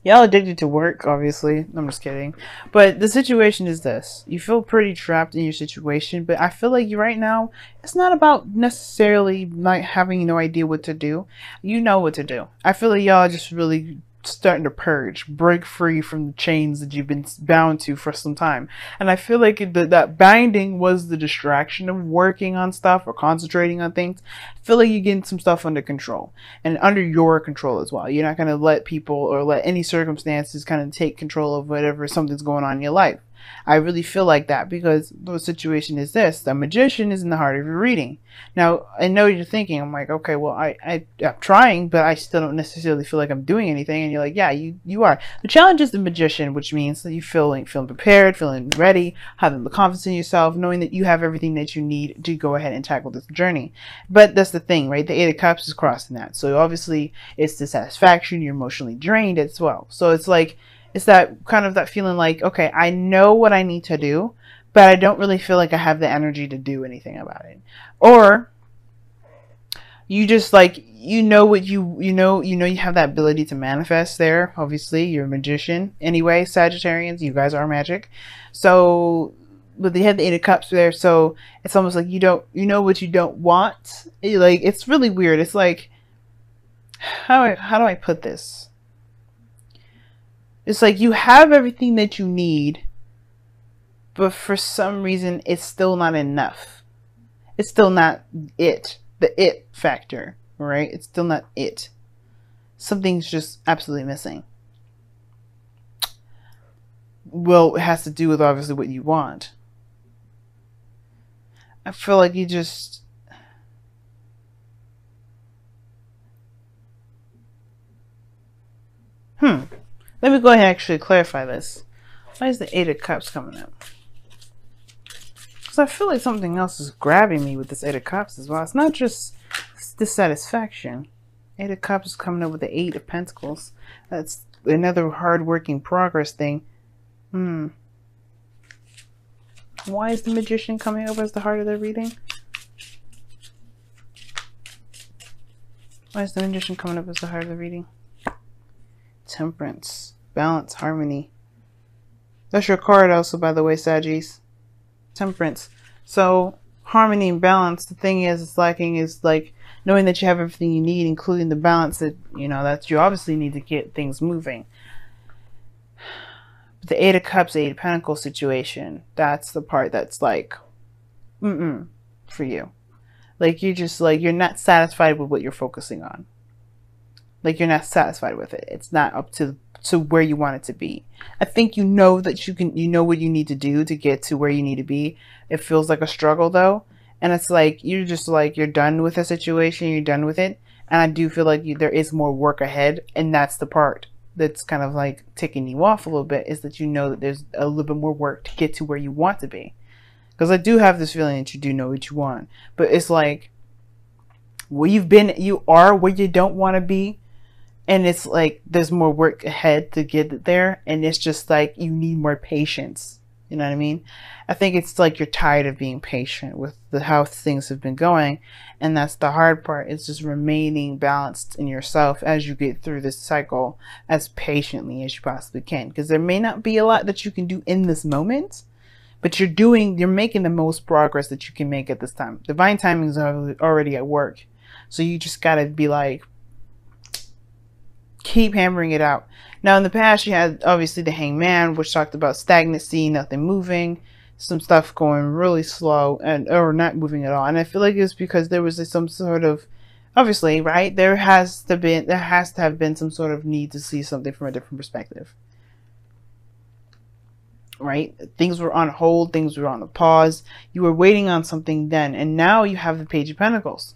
Y'all addicted to work, obviously. I'm just kidding. But the situation is this. You feel pretty trapped in your situation, but I feel like you right now, it's not about necessarily not having no idea what to do. You know what to do. I feel like y'all are just really starting to purge, break free from the chains that you've been bound to for some time. And I feel like that binding was the distraction of working on stuff or concentrating on things. I feel like you're getting some stuff under control and under your control as well. You're not going to let people or let any circumstances kind of take control of whatever something's going on in your life. I really feel like that because the situation is this. The magician is in the heart of your reading. Now, I know you're thinking, I'm like, okay, well, I'm trying, but I still don't necessarily feel like I'm doing anything. And you're like, yeah, you are. The challenge is the magician, which means that you feeling prepared, feeling ready, having the confidence in yourself, knowing that you have everything that you need to go ahead and tackle this journey. But that's the thing, right? The Eight of Cups is crossing that. So obviously it's dissatisfaction. You're emotionally drained as well. So it's like, it's that kind of that feeling like, okay, I know what I need to do, but I don't really feel like I have the energy to do anything about it. Or you just like, you know what you have that ability to manifest there. Obviously, you're a magician. Anyway, Sagittarians, you guys are magic. So, but they had the Eight of Cups there, so it's almost like you know what you don't want. Like, it's really weird. It's like, how do I put this? It's like you have everything that you need, but for some reason it's still not enough. It's still not it. The it factor, right? It's still not it. Something's just absolutely missing. Well, it has to do with obviously what you want. I feel like you just... Let me go ahead and actually clarify this. Why is the Eight of Cups coming up? Because I feel like something else is grabbing me with this Eight of Cups as well. It's not just dissatisfaction. Eight of Cups is coming up with the Eight of Pentacles. That's another hard-working progress thing. Why is the Magician coming up as the heart of the reading? Why is the Magician coming up as the heart of the reading? Temperance, balance, harmony. That's your card also, by the way, Saggies. Temperance. So harmony and balance, the thing is lacking is like knowing that you have everything you need, including the balance that, you know, that you obviously need to get things moving. But the Eight of Cups, Eight of Pentacles situation, that's the part that's like, for you. Like, you're just like, you're not satisfied with what you're focusing on. Like, you're not satisfied with it. It's not up to where you want it to be. I think you know that you know what you need to do to get to where you need to be. It feels like a struggle though. And it's like, you're just like, you're done with the situation. You're done with it. And I do feel like there is more work ahead. And that's the part that's kind of like ticking you off a little bit, is that you know that there's a little bit more work to get to where you want to be. Because I do have this feeling that you do know what you want. But it's like, where you are where you don't want to be. And it's like, there's more work ahead to get there. And it's just like, you need more patience. You know what I mean? I think it's like you're tired of being patient with how things have been going. And that's the hard part. It's just remaining balanced in yourself as you get through this cycle as patiently as you possibly can. Because there may not be a lot that you can do in this moment, but you're making the most progress that you can make at this time. Divine timing is already at work. So you just got to be like, keep hammering it out. Now, in the past, you had obviously the Hangman, which talked about stagnancy, nothing moving, some stuff going really slow, or not moving at all. And I feel like it's because there was some sort of, obviously, right? There has to have been some sort of need to see something from a different perspective, right? Things were on hold, things were on a pause. You were waiting on something then, and now you have the Page of Pentacles.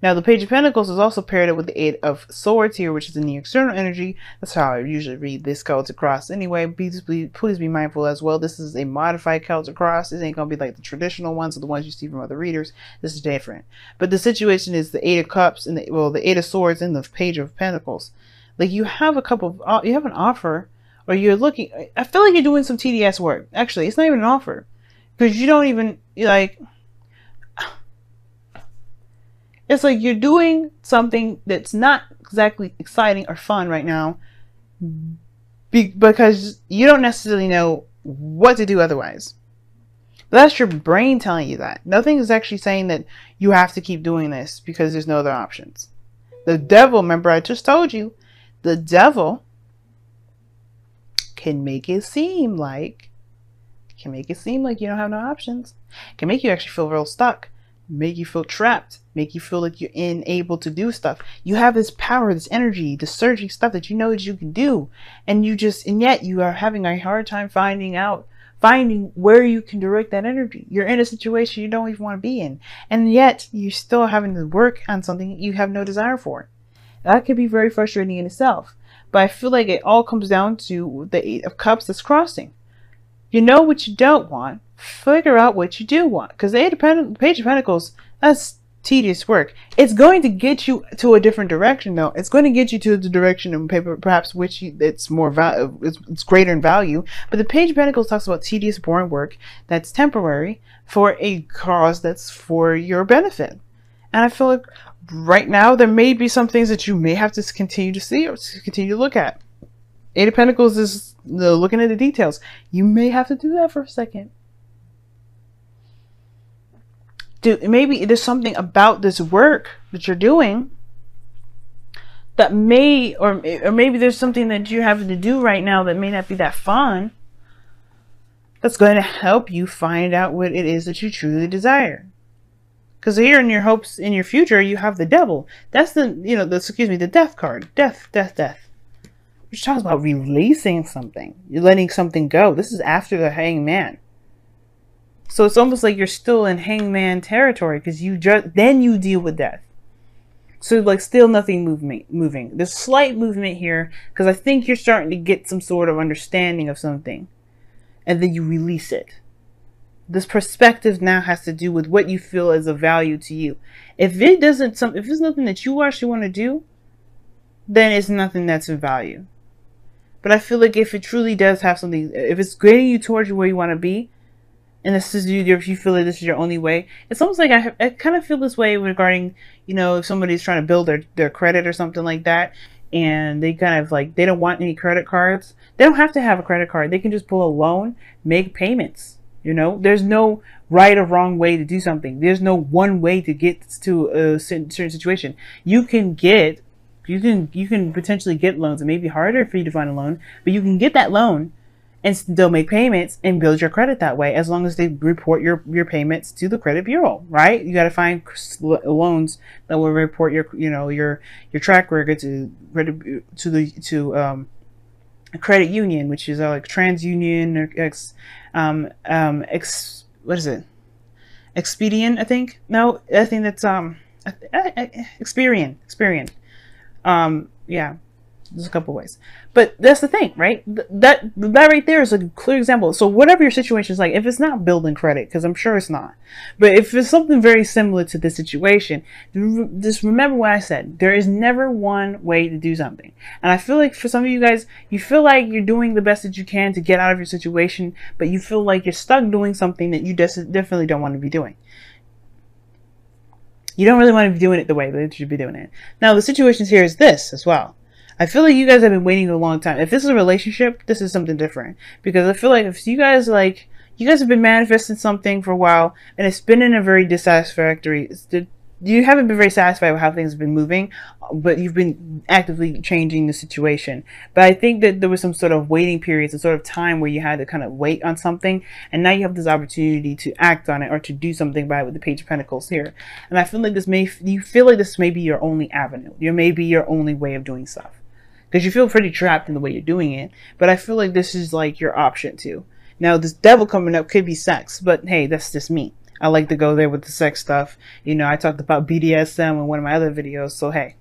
Now, the Page of Pentacles is also paired up with the Eight of Swords here, which is in the external energy. That's how I usually read this Celtic Cross. Anyway, please be mindful as well. This is a modified Celtic Cross. This ain't going to be like the traditional ones or the ones you see from other readers. This is different. But the situation is the Eight of Cups and the Eight of Swords and the Page of Pentacles. Like, you have you have an offer, or you're looking. I feel like you're doing some TDS work. Actually, it's not even an offer, because you don't even, like, it's like you're doing something that's not exactly exciting or fun right now, because you don't necessarily know what to do otherwise. But that's your brain telling you that. Nothing is actually saying that you have to keep doing this because there's no other options. The devil, remember I just told you, the devil can make it seem like you don't have no options. Can make you actually feel real stuck, make you feel trapped, make you feel like you're unable to do stuff. You have this power, this energy, this surging stuff that you know that you can do, and yet you are having a hard time finding where you can direct that energy. You're in a situation you don't even want to be in, and yet you're still having to work on something you have no desire for. That could be very frustrating in itself, but I feel like it all comes down to the Eight of Cups that's crossing. You know what you don't want, figure out what you do want, because the Page of Pentacles, that's tedious work. It's going to get you to a different direction, though. It's going to get you to the direction of paper, perhaps it's more it's greater in value. But the Page of Pentacles talks about tedious, boring work that's temporary for a cause that's for your benefit. And I feel like right now there may be some things that you may have to continue to see or to continue to look at. Eight of Pentacles is looking at the details. You may have to do that for a second. Maybe there's something about this work that you're doing that or maybe there's something that you're having to do right now that may not be that fun, that's going to help you find out what it is that you truly desire. Because here in your hopes, in your future, you have the devil. That's the death card. Death. Which talks about releasing something. You're letting something go. This is after the Hangman. So it's almost like you're still in Hangman territory, because then you deal with death. So like still nothing moving. There's slight movement here because I think you're starting to get some sort of understanding of something, and then you release it. This perspective now has to do with what you feel is of value to you. If it's nothing that you actually want to do, then it's nothing that's of value. But I feel like if it truly does have something, if it's getting you towards where you want to be, and if you feel like this is your only way, it's almost like I kind of feel this way regarding, if somebody's trying to build their credit or something like that, and they kind of like, they don't want any credit cards. They don't have to have a credit card. They can just pull a loan, make payments. There's no right or wrong way to do something. There's no one way to get to a certain situation. You can potentially get loans. It may be harder for you to find a loan, but you can get that loan and still make payments and build your credit that way, as long as they report your payments to the credit bureau, right? You got to find loans that will report your track record to a credit union, which is like TransUnion or what is it? Expedient, I think. No, I think that's Experian. Yeah. There's a couple ways, but that's the thing, right? That right there is a clear example. So whatever your situation is like, if it's not building credit, because I'm sure it's not, but if it's something very similar to this situation, just remember what I said. There is never one way to do something. And I feel like for some of you guys, you feel like you're doing the best that you can to get out of your situation, but you feel like you're stuck doing something that you definitely don't want to be doing. You don't really want to be doing it the way that you should be doing it. Now, the situation here is this as well. I feel like you guys have been waiting a long time. If this is a relationship, this is something different. Because I feel like if you guys have been manifesting something for a while, and it's been in a very dissatisfactory, you haven't been very satisfied with how things have been moving, but you've been actively changing the situation. But I think that there was some sort of waiting period, some sort of time where you had to kind of wait on something, and now you have this opportunity to act on it or to do something about it with the Page of Pentacles here. And I feel like you feel like this may be your only avenue. It may be your only way of doing stuff. Because you feel pretty trapped in the way you're doing it. But I feel like this is like your option too. Now, this devil coming up could be sex. But hey, that's just me. I like to go there with the sex stuff. I talked about BDSM in one of my other videos. So hey,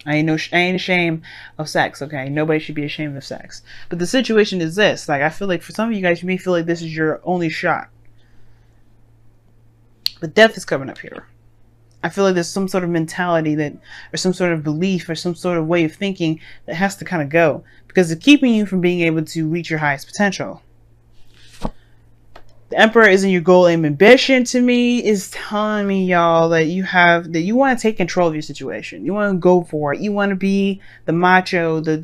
I ain't ashamed of sex, okay? Nobody should be ashamed of sex. But the situation is this. Like, I feel like for some of you guys, you may feel like this is your only shot. But death is coming up here. I feel like there's some sort of mentality or some sort of belief or some sort of way of thinking that has to kind of go, because it's keeping you from being able to reach your highest potential. The Emperor isn't your goal and ambition to me is telling me, y'all, that you want to take control of your situation. You want to go for it. You want to be the macho, the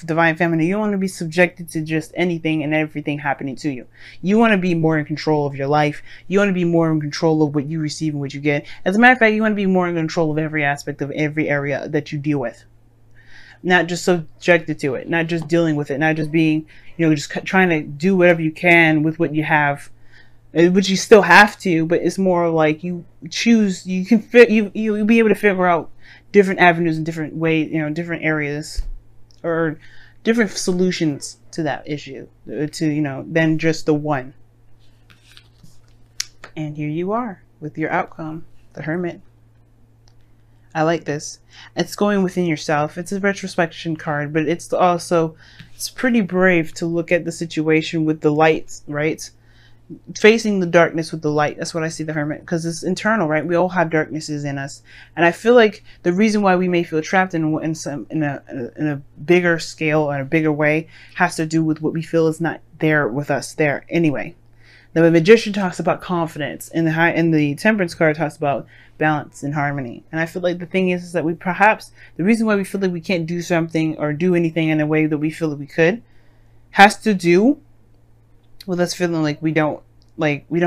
divine feminine. You don't want to be subjected to just anything and everything happening to you. You want to be more in control of your life. You want to be more in control of what you receive and what you get. As a matter of fact, you want to be more in control of every aspect of every area that you deal with. Not just subjected to it, not just dealing with it, not just being, just trying to do whatever you can with what you have, which you still have to, but it's more like you choose, you'll be able to figure out different avenues and different ways, different areas or different solutions to that issue, than just the one. And here you are with your outcome, the Hermit. I like this. It's going within yourself. It's a retrospection card, but it's pretty brave to look at the situation with the light, right? Facing the darkness with the light. That's what I see the Hermit, because it's internal, right? We all have darknesses in us, and I feel like the reason why we may feel trapped in a bigger scale or a bigger way has to do with what we feel is not there with us there anyway. The Magician talks about confidence, and the Temperance card talks about balance and harmony. And I feel like the thing is that the reason why we feel like we can't do something or do anything in a way that we feel that we could has to do with us feeling like we don't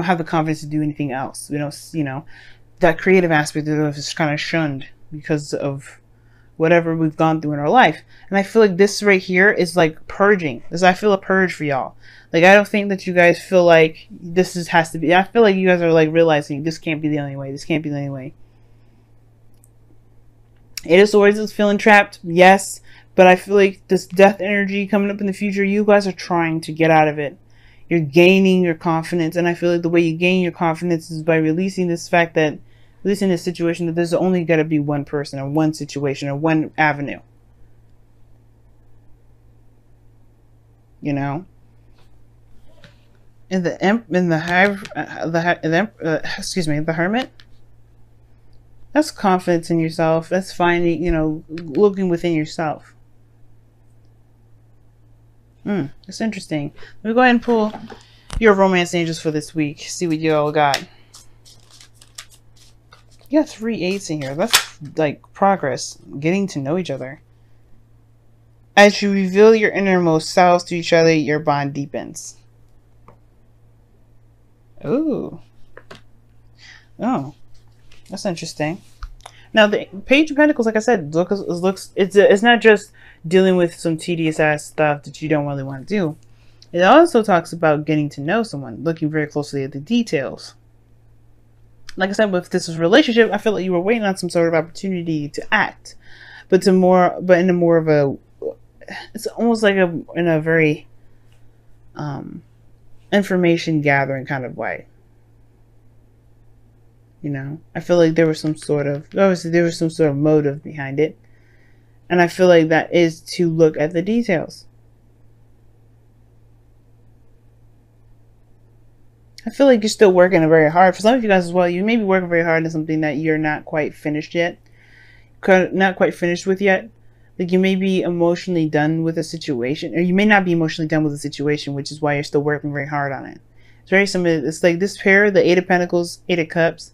have the confidence to do anything else. We don't, that creative aspect of us is kind of shunned because of whatever we've gone through in our life. And I feel like this right here is like purging. I feel a purge for y'all. Like, I don't think that you guys feel like has to be. I feel like you guys are like realizing this can't be the only way. This can't be the only way. Eight of Swords is feeling trapped, yes, but I feel like this death energy coming up in the future, you guys are trying to get out of it. You're gaining your confidence, and I feel like the way you gain your confidence is by releasing this situation that there's only got to be one person or one situation or one avenue. And the Hermit, that's confidence in yourself. That's finding, looking within yourself. That's interesting. Let me go ahead and pull your romance angels for this week. See what you all got. You got 3 8s in here. That's like progress. Getting to know each other. As you reveal your innermost selves to each other, your bond deepens. Ooh. Oh. That's interesting. Now, the Page of Pentacles, like I said, it's not just dealing with some tedious ass stuff that you don't really want to do. It also talks about getting to know someone, looking very closely at the details. Like I said, with this relationship, I feel like you were waiting on some sort of opportunity to act, but in a more of a, it's almost like in a very information gathering kind of way. I feel like there was some sort of motive behind it, and I feel like that is to look at the details. I feel like you're still working very hard. For some of you guys as well, you may be working very hard on something that you're not quite finished yet. Not quite finished with yet. Like, you may be emotionally done with a situation, or you may not be emotionally done with a situation, which is why you're still working very hard on it. It's very similar. It's like this pair, the 8 of Pentacles, 8 of Cups.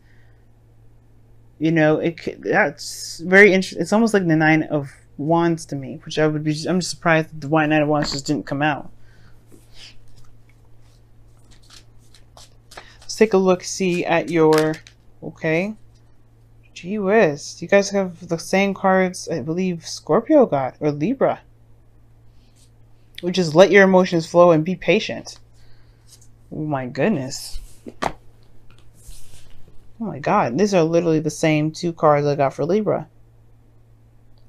That's very interesting. It's almost like the 9 of Wands to me, which I'm just surprised that the White 9 of Wands just didn't come out. Let's take a look, see at your, okay. Gee whiz, you guys have the same cards I believe Scorpio got, or Libra. Which is let your emotions flow and be patient. Oh my goodness. Oh my god, these are literally the same 2 cards I got for Libra.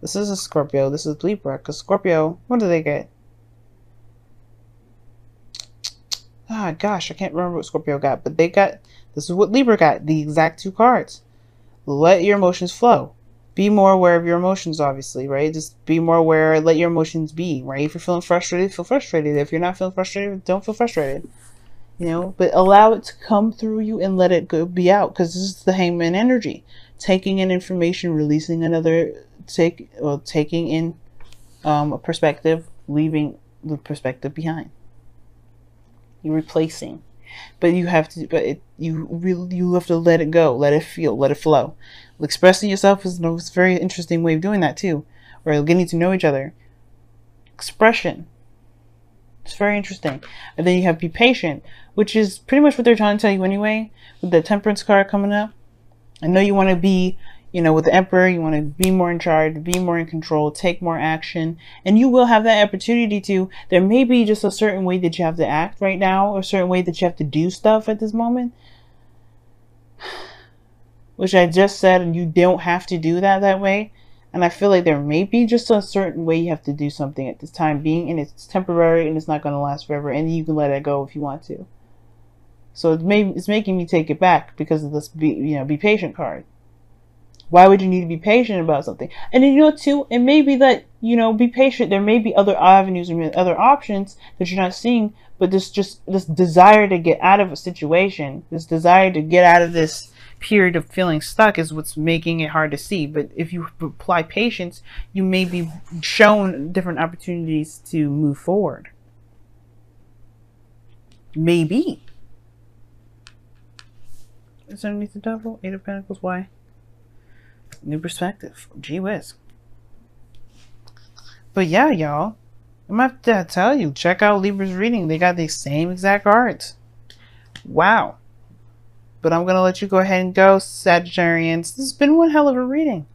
This is a Scorpio, this is Libra, because Scorpio, what do they get? Ah, gosh, I can't remember what Scorpio got, but this is what Libra got, the exact 2 cards. Let your emotions flow. Be more aware of your emotions, obviously, right? Just be more aware, let your emotions be, right? If you're feeling frustrated, feel frustrated. If you're not feeling frustrated, don't feel frustrated. But allow it to come through you and let it be out, because this is the Hangman energy. Taking in information, releasing another, taking in a perspective, leaving the perspective behind. You're replacing. but you have to, you have to let it go, let it feel, let it flow. Expressing yourself is a very interesting way of doing that too, or getting to know each other. Expression. It's very interesting. And then you have be patient, which is pretty much what they're trying to tell you anyway, with the Temperance card coming up. I know you want to be, with the Emperor, you want to be more in charge, be more in control, take more action, and you will have that opportunity to. There may be just a certain way that you have to act right now, or a certain way that you have to do stuff at this moment, which I just said, and you don't have to do that way. And I feel like there may be just a certain way you have to do something at this time being, and it's temporary and it's not going to last forever, and you can let it go if you want to. So it's making me take it back because of this be patient card. Why would you need to be patient about something? And then, too, it may be that, be patient. There may be other avenues and other options that you're not seeing, but this desire to get out of a situation, this desire to get out of this period of feeling stuck is what's making it hard to see. But if you apply patience, you may be shown different opportunities to move forward. Maybe. It's underneath the Devil. 8 of Pentacles. Why? New perspective. Gee whiz. But yeah, y'all, I'm gonna have to tell you, check out Libra's reading. They got the same exact cards. Wow. But I'm gonna let you go ahead and go, Sagittarians. This has been one hell of a reading.